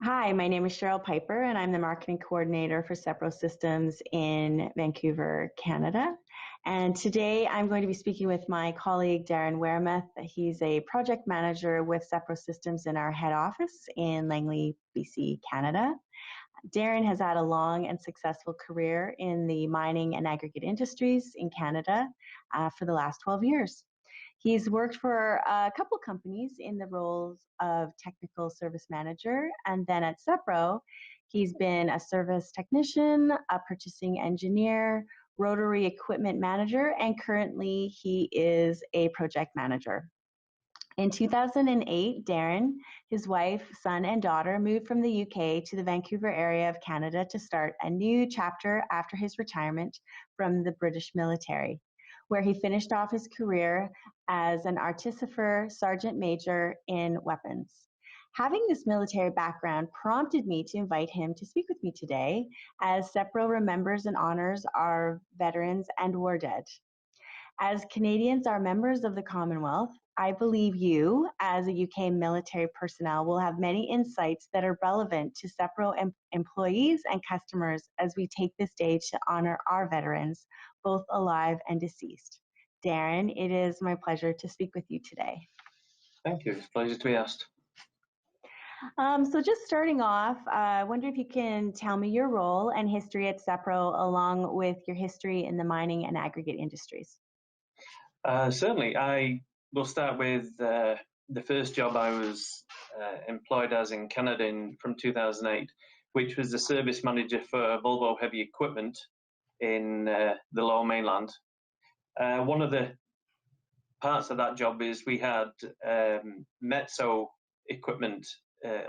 Hi, my name is Cheryl Piper, and I'm the marketing coordinator for Sepro Systems in Vancouver, Canada. And today I'm going to be speaking with my colleague, Darren Wearmouth. He's a project manager with Sepro Systems in our head office in Langley, BC, Canada. Darren has had a long and successful career in the mining and aggregate industries in Canada for the last 12 years. He's worked for a couple companies in the roles of technical service manager, and then at Sepro, he's been a service technician, a purchasing engineer, rotary equipment manager, and currently he is a project manager. In 2008, Darren, his wife, son, and daughter moved from the UK to the Vancouver area of Canada to start a new chapter after his retirement from the British military, where he finished off his career as an artificer sergeant major in weapons. Having this military background prompted me to invite him to speak with me today, as Sepro remembers and honors our veterans and war dead. As Canadians are members of the Commonwealth, I believe you, as a UK military personnel, will have many insights that are relevant to Sepro employees and customers as we take this day to honor our veterans, both alive and deceased. Darren, it is my pleasure to speak with you today. Thank you. It's a pleasure to be asked. So just starting off, I wonder if you can tell me your role and history at Sepro, along with your history in the mining and aggregate industries. Certainly. I will start with the first job I was employed as in Canada from 2008, which was the service manager for Volvo Heavy Equipment in the Lower Mainland. One of the parts of that job is we had Metso equipment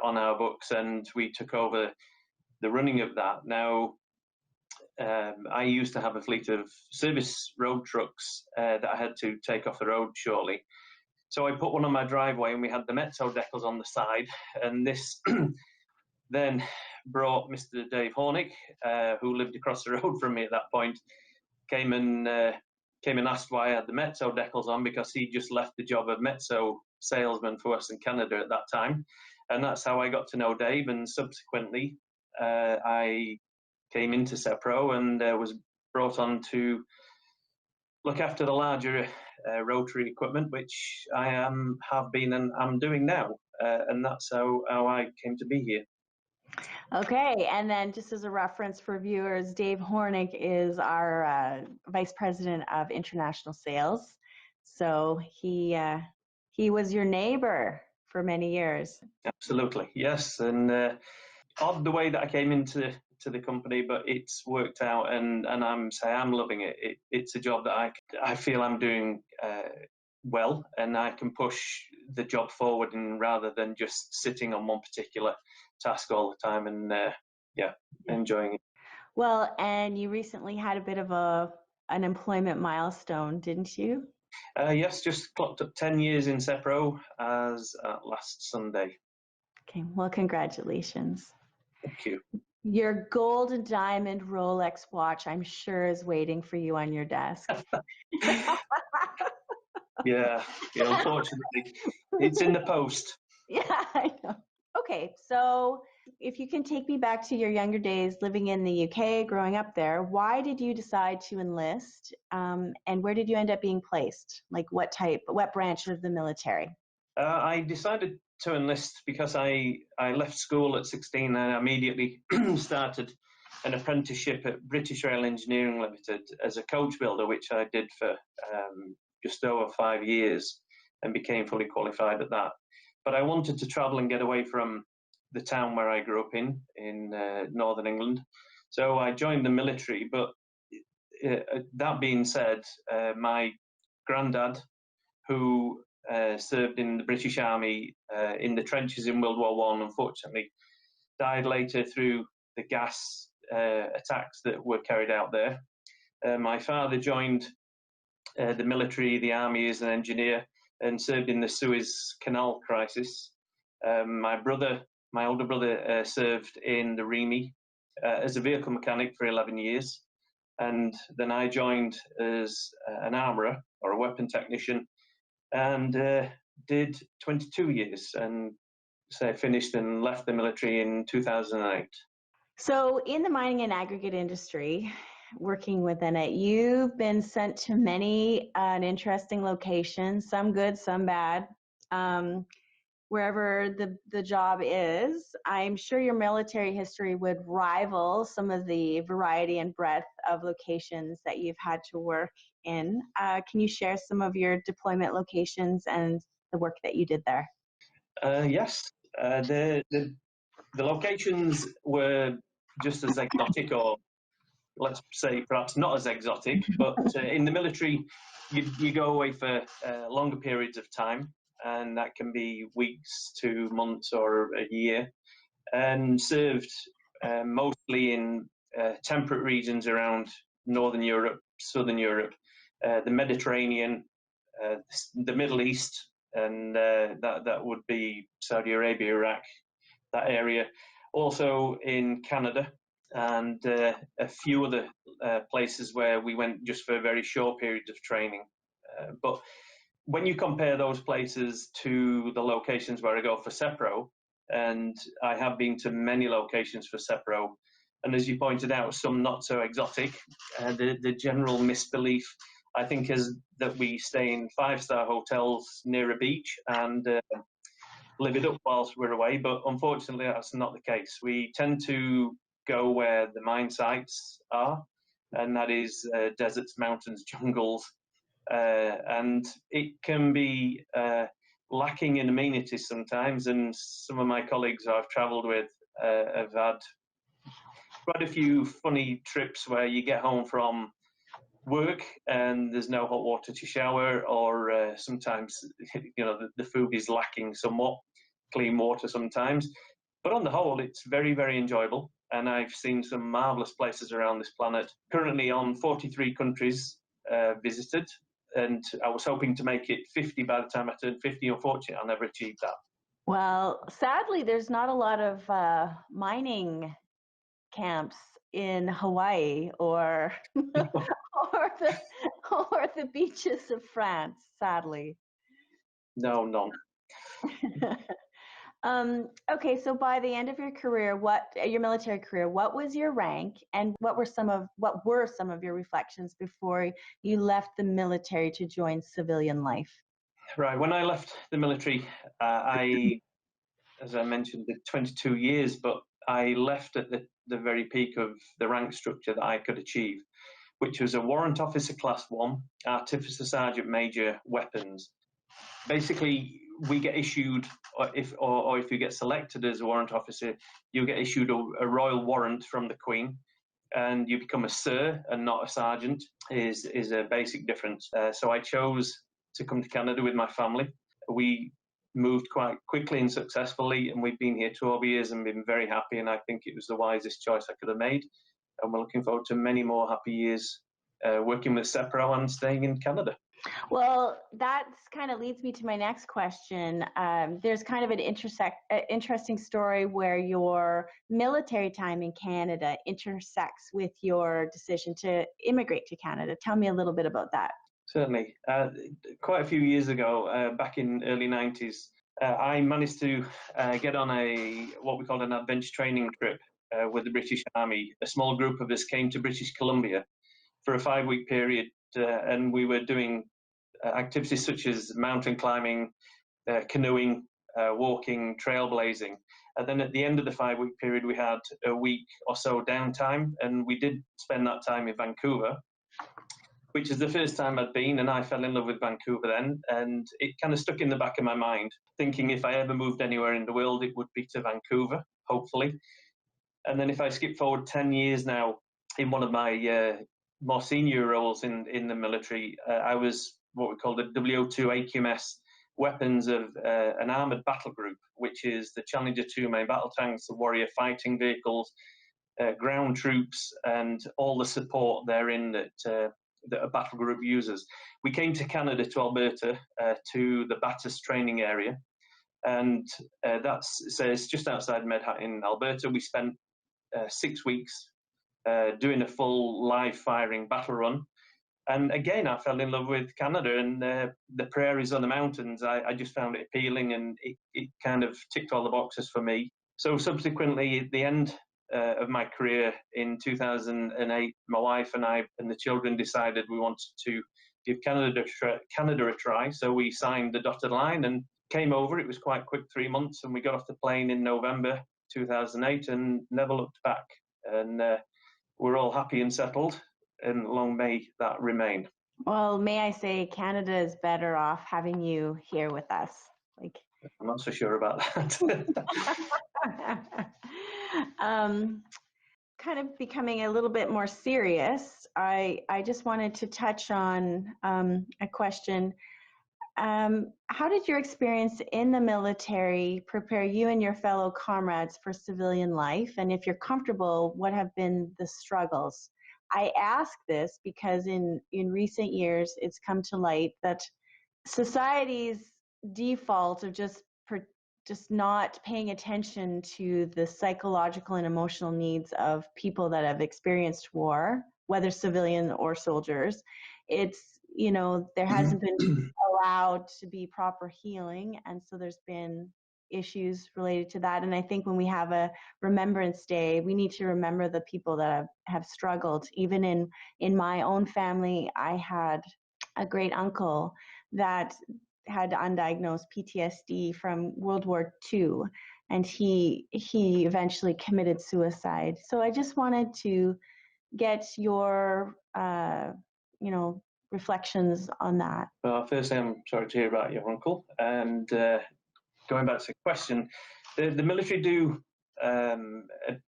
on our books, and we took over the running of that. Now, I used to have a fleet of service road trucks that I had to take off the road shortly. So I put one on my driveway, and we had the Metso decals on the side. And this then brought Mr. Dave Hornick, who lived across the road from me at that point, came and asked why I had the Metso decals on, because he just left the job of Metso salesman for Western Canada at that time. And that's how I got to know Dave. And subsequently, I came into Sepro and was brought on to look after the larger rotary equipment, which I have been and I'm doing now. And that's how I came to be here. Okay, and then just as a reference for viewers, Dave Hornick is our Vice President of International Sales. So he was your neighbor for many years. Absolutely, yes. And odd the way that I came into the company, but it's worked out, and I'm loving it. It's a job that I feel I'm doing well, and I can push the job forward, and rather than just sitting on one particular task all the time, and enjoying it. Well, and you recently had a bit of an employment milestone, didn't you? Yes, just clocked up 10 years in Sepro as last Sunday. Okay, well, congratulations. Thank you. Your gold and diamond Rolex watch, I'm sure, is waiting for you on your desk. Yeah, unfortunately, it's in the post. Yeah, I know. Okay, so if you can take me back to your younger days living in the UK, growing up there, why did you decide to enlist, and where did you end up being placed? Like what branch of the military? I decided to enlist because I left school at 16 and immediately started an apprenticeship at British Rail Engineering Limited as a coach builder, which I did for just over 5 years and became fully qualified at that. But I wanted to travel and get away from the town where I grew up in northern England. So I joined the military. But that being said, my granddad, who served in the British Army in the trenches in World War I, unfortunately, died later through the gas attacks that were carried out there. My father joined the military, the army, as an engineer and served in the Suez Canal crisis. My older brother, served in the REME as a vehicle mechanic for 11 years. And then I joined as an armourer or a weapon technician and did 22 years and finished and left the military in 2008. So in the mining and aggregate industry, working within it, you've been sent to many and interesting locations, some good, some bad. Wherever the job is, I'm sure your military history would rival some of the variety and breadth of locations that you've had to work in. Can you share some of your deployment locations and the work that you did there? Yes, the locations were just as exotic, or let's say perhaps not as exotic, but in the military, you go away for longer periods of time, and that can be weeks to months or a year, and served mostly in temperate regions around Northern Europe, Southern Europe, the Mediterranean, the Middle East, and that would be Saudi Arabia, Iraq, that area. Also in Canada, and a few other places where we went just for very short periods of training. But when you compare those places to the locations where I go for CEPRO, and I have been to many locations for CEPRO, and as you pointed out, some not so exotic, the general misbelief, I think, is that we stay in five-star hotels near a beach and live it up whilst we're away, but unfortunately that's not the case. We tend to go where the mine sites are, and that is deserts, mountains, jungles, and it can be lacking in amenities sometimes, and some of my colleagues I've travelled with have had quite a few funny trips where you get home from work and there's no hot water to shower, or sometimes the food is lacking somewhat, clean water sometimes. But on the whole, it's very, very enjoyable, and I've seen some marvellous places around this planet. Currently on 43 countries visited, and I was hoping to make it 50 by the time I turned 50. Unfortunately, I never achieved that. Well, sadly, there's not a lot of mining camps in Hawaii or or the beaches of France, sadly. No, none. Okay, so by the end of your career, your military career, what was your rank, and what were some of your reflections before you left the military to join civilian life? Right. When I left the military, as I mentioned, did 22 years, but I left at the very peak of the rank structure that I could achieve, which was a warrant officer class 1, artificer sergeant major, weapons. Basically, we get issued, or if you get selected as a warrant officer, you get issued a royal warrant from the Queen, and you become a sir and not a sergeant. Is a basic difference. So I chose to come to Canada with my family. We moved quite quickly and successfully, and we've been here 12 years and been very happy, and I think it was the wisest choice I could have made, and we're looking forward to many more happy years working with CEPRO and staying in Canada. Well, that kind of leads me to my next question. There's kind of an interesting story where your military time in Canada intersects with your decision to immigrate to Canada. Tell me a little bit about that. Certainly. Quite a few years ago, back in early 90s, I managed to get on what we called an adventure training trip with the British Army. A small group of us came to British Columbia for a 5-week period, and we were doing activities such as mountain climbing, canoeing, walking, trailblazing. And then at the end of the 5-week period, we had a week or so downtime, and we did spend that time in Vancouver, which is the first time I'd been, and I fell in love with Vancouver then, and it kind of stuck in the back of my mind, thinking if I ever moved anywhere in the world, it would be to Vancouver, hopefully. And then if I skip forward 10 years now, in one of my more senior roles in the military, I was what we call the WO2 AQMS weapons of an armoured battle group, which is the Challenger 2 main battle tanks, the Warrior fighting vehicles, ground troops, and all the support therein that a battle group uses. We came to Canada, to Alberta, to the Bathurst training area, and it's just outside Medhat in Alberta. We spent 6 weeks doing a full live firing battle run, And again, I fell in love with Canada and the prairies on the mountains. I just found it appealing, and it kind of ticked all the boxes for me. So subsequently, at the end of my career in 2008, my wife and I and the children decided we wanted to give Canada a try. So we signed the dotted line and came over. It was quite quick, 3 months, and we got off the plane in November 2008 and never looked back. And we're all happy and settled, and long may that remain. Well, may I say Canada is better off having you here with us. Like, I'm not so sure about that. Kind of becoming a little bit more serious, I just wanted to touch on a question. How did your experience in the military prepare you and your fellow comrades for civilian life? And if you're comfortable, what have been the struggles? I ask this because in recent years, it's come to light that society's default of just not paying attention to the psychological and emotional needs of people that have experienced war, whether civilian or soldiers. It's, there hasn't been allowed to be proper healing, and so there's been issues related to that. And I think when we have a Remembrance Day, we need to remember the people that have struggled. Even in my own family, I had a great uncle that had undiagnosed PTSD from World War II, and he eventually committed suicide. So I just wanted to get your reflections on that. Well, firstly, I'm sorry to hear about your uncle. And going back to the question, the military do a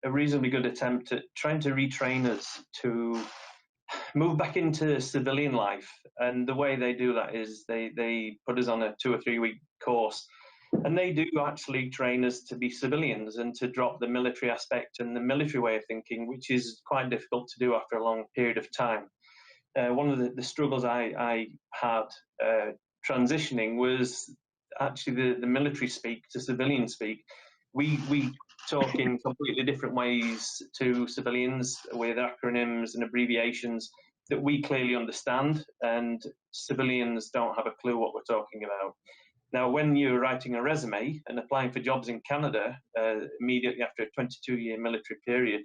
reasonably good attempt at trying to retrain us to move back into civilian life. And the way they do that is they put us on a 2 or 3 week course, and they do actually train us to be civilians and to drop the military aspect and the military way of thinking, which is quite difficult to do after a long period of time. One of the struggles I had transitioning was actually the military speak to civilian speak. We talk in completely different ways to civilians with acronyms and abbreviations that we clearly understand, and civilians don't have a clue what we're talking about. Now, when you're writing a resume and applying for jobs in Canada immediately after a 22-year military period,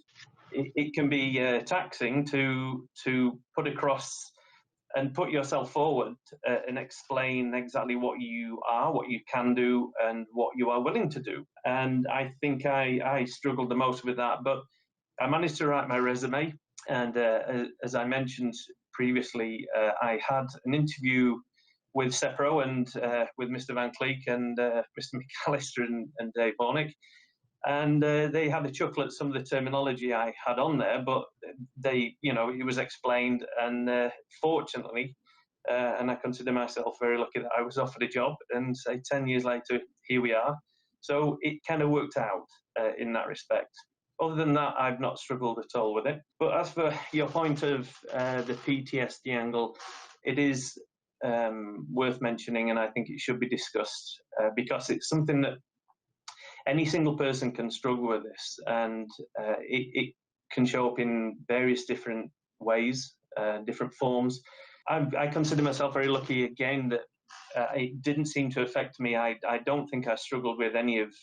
it can be taxing to put across and put yourself forward and explain exactly what you are, what you can do, and what you are willing to do. And I think I struggled the most with that, but I managed to write my resume. And as I mentioned previously, I had an interview with CEPRO and with Mr. Van Cleek and Mr. McAllister and Dave Hornick. And they had a chuckle at some of the terminology I had on there, but it was explained. And fortunately, and I consider myself very lucky that I was offered a job, and say 10 years later, here we are. So it kind of worked out in that respect. Other than that, I've not struggled at all with it. But as for your point of the PTSD angle, it is worth mentioning, and I think it should be discussed because it's something that any single person can struggle with this, and it can show up in various different ways, different forms. I consider myself very lucky again that it didn't seem to affect me. I don't think I struggled with any of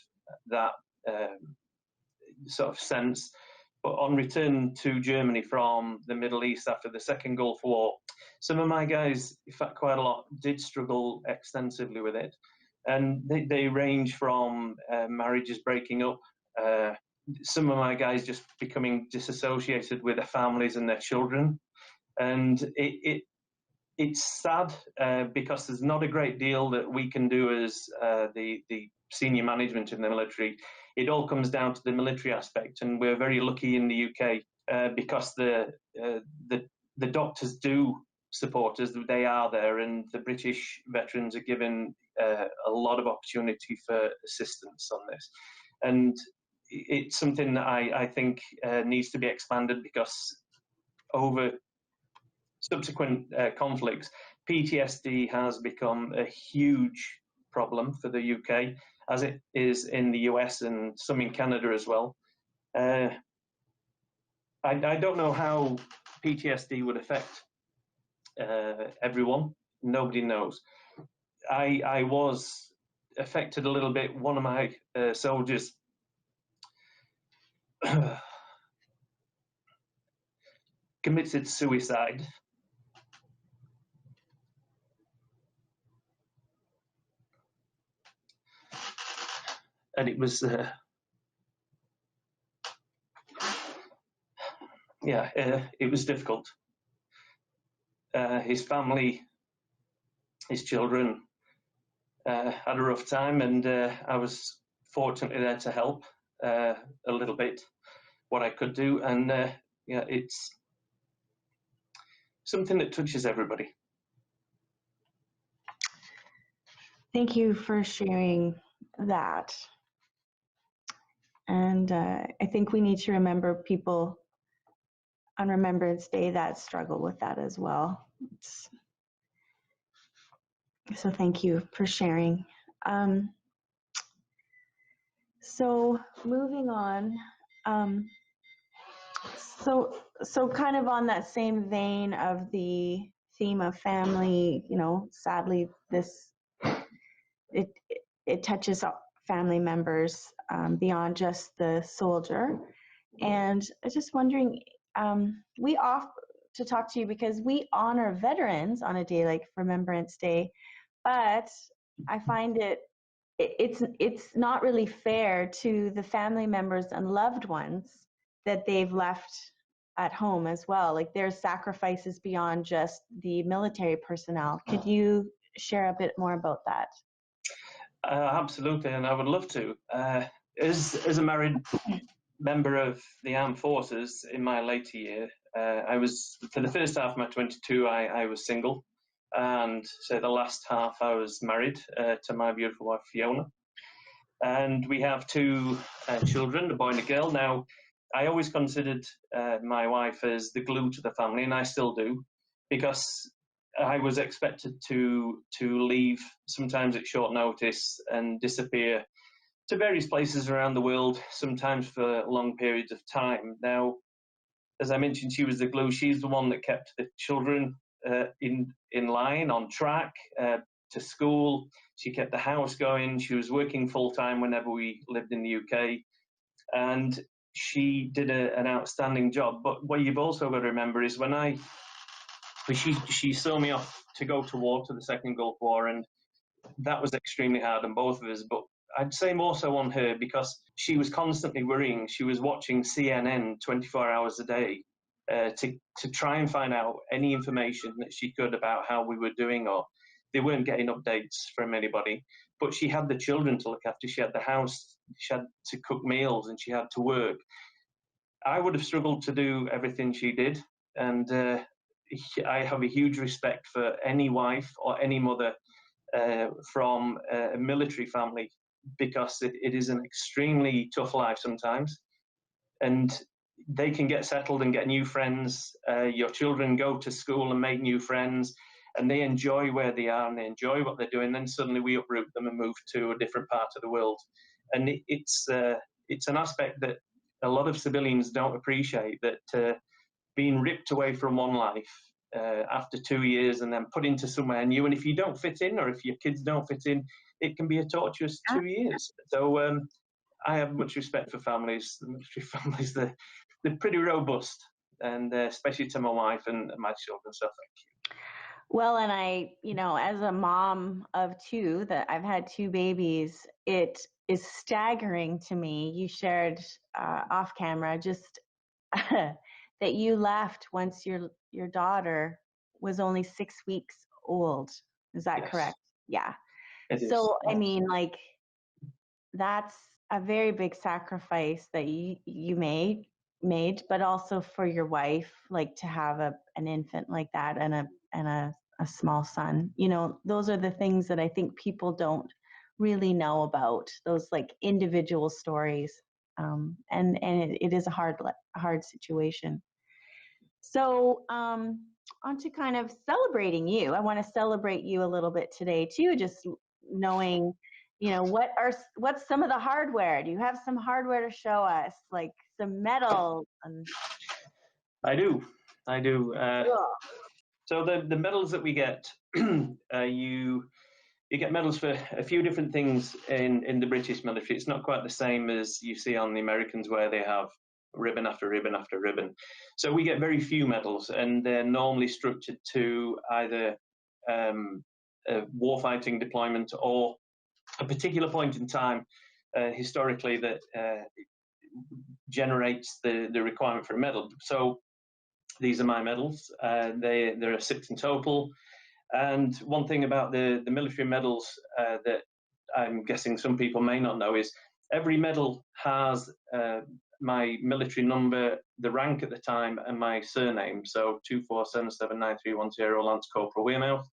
that sort of sense. But on return to Germany from the Middle East after the Second Gulf War, some of my guys, in fact quite a lot, did struggle extensively with it. And they range from marriages breaking up, some of my guys just becoming disassociated with their families and their children. And it's sad because there's not a great deal that we can do as the senior management in the military. It all comes down to the military aspect, and we're very lucky in the UK because the doctors do support us. They are there, and the British veterans are given a lot of opportunity for assistance on this. And it's something that I think needs to be expanded, because over subsequent conflicts, PTSD has become a huge problem for the UK, as it is in the US and some in Canada as well. I don't know how PTSD would affect everyone. Nobody knows. I was affected a little bit. One of my soldiers committed suicide. And it was, it was difficult. His family, his children had a rough time, and I was fortunately there to help a little bit what I could do. And yeah, it's something that touches everybody. Thank you for sharing that. And I think we need to remember people on Remembrance Day that struggle with that as well. So thank you for sharing. So moving on, so kind of on that same vein of the theme of family, you know, sadly it touches family members beyond just the soldier. And I was just wondering, we off to talk to you because we honor veterans on a day like Remembrance Day, but I find it's not really fair to the family members and loved ones that they've left at home as well. Like there's sacrifices beyond just the military personnel. Could you share a bit more about that? Absolutely, and I would love to. As a married member of the armed forces in my later year, I was, for the first half of my 22, I was single, and so the last half I was married to my beautiful wife Fiona, and we have two children, a boy and a girl. Now, I always considered my wife as the glue to the family, and I still do, because I was expected to leave sometimes at short notice and disappear to various places around the world, sometimes for long periods of time. Now, as I mentioned, she was the glue. She's the one that kept the children in line, on track, to school. She kept the house going. She was working full time whenever we lived in the UK, and she did an outstanding job. But what you've also got to remember is she saw me off to go to war, to the Second Gulf War, and that was extremely hard on both of us. But I'd say more so on her, because she was constantly worrying. She was watching CNN 24 hours a day to try and find out any information that she could about how we were doing, or they weren't getting updates from anybody. But she had the children to look after. She had the house. She had to cook meals, and she had to work. I would have struggled to do everything she did, and I have a huge respect for any wife or any mother from a military family, because it is an extremely tough life sometimes, and they can get settled and get new friends. Your children go to school and make new friends, and they enjoy where they are and they enjoy what they're doing. Then suddenly we uproot them and move to a different part of the world, and it's an aspect that a lot of civilians don't appreciate, that being ripped away from one life after 2 years and then put into somewhere new. And if you don't fit in, or if your kids don't fit in, it can be a torturous 2 years. So I have much respect for families. The military families, they're pretty robust, and especially to my wife and my children. So thank you. Well, and I, you know, as a mom of two, that I've had two babies, it is staggering to me. You shared off camera just that you left once your daughter was only 6 weeks old. Is that correct? Yeah. So, I mean, like, that's a very big sacrifice that you made, but also for your wife, like to have an infant like that and a small son. You know, those are the things that I think people don't really know about, those like individual stories. And it is a hard situation. So on to kind of celebrating you. I want to celebrate you a little bit today too, just knowing, you know, what's some of the hardware? Do you have some hardware to show us, like some medals? And I do. cool. So the medals that we get, you get medals for a few different things in the British military. It's not quite the same as you see on the Americans, where they have ribbon after ribbon after ribbon. So we get very few medals, and they're normally structured to either a warfighting deployment or a particular point in time historically that generates the requirement for a medal. So these are my medals. There are 6 in total. And one thing about the military medals that I'm guessing some people may not know is every medal has my military number, the rank at the time, and my surname. So 24779310 Lance Corporal Wearmouth.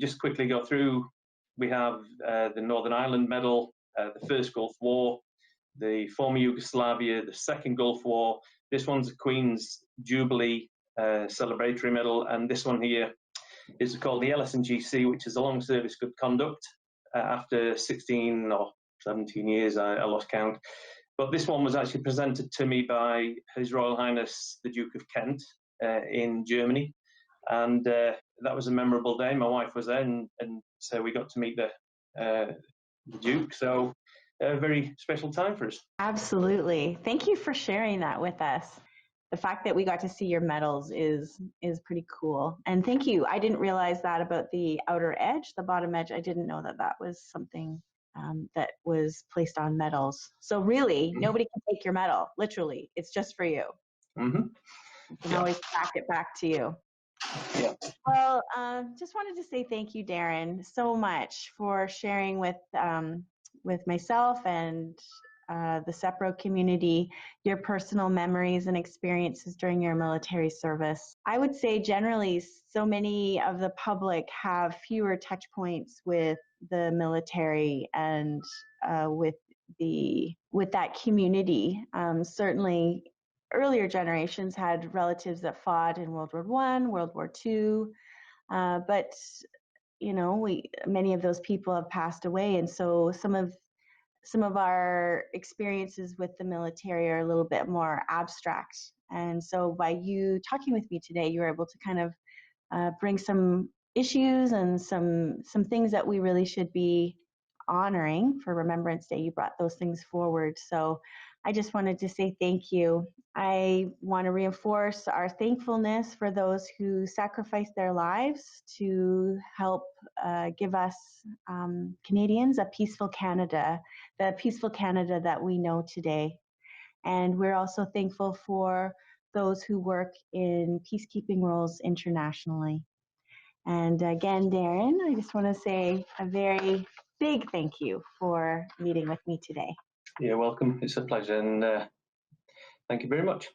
Just quickly go through. We have the Northern Ireland Medal, the First Gulf War, the former Yugoslavia, the Second Gulf War. This one's a Queen's Jubilee celebratory medal, and this one here is called the LS&GC, which is a long service good conduct. After 16 or 17 years, I lost count. But this one was actually presented to me by His Royal Highness the Duke of Kent in Germany. And that was a memorable day. My wife was there, and so we got to meet the Duke. So a very special time for us. Absolutely. Thank you for sharing that with us. The fact that we got to see your medals is pretty cool. And thank you. I didn't realize that about the outer edge, the bottom edge. I didn't know that that was something that was placed on medals. So really, nobody can take your medal. Literally, it's just for you. Mm-hmm. You can always track it back to you. Yeah. Well, just wanted to say thank you, Darren, so much for sharing with myself and the CEPRO community your personal memories and experiences during your military service. I would say generally, so many of the public have fewer touch points with the military and with that community. Certainly, earlier generations had relatives that fought in World War I, World War II, but many of those people have passed away, and so some of our experiences with the military are a little bit more abstract. And so by you talking with me today, you were able to kind of bring some issues and some things that we really should be honoring for Remembrance Day. You brought those things forward. So I just wanted to say thank you. I want to reinforce our thankfulness for those who sacrificed their lives to help give us Canadians a peaceful Canada, the peaceful Canada that we know today. And we're also thankful for those who work in peacekeeping roles internationally. And again, Darren, I just want to say a very big thank you for meeting with me today. You're welcome. It's a pleasure, and thank you very much.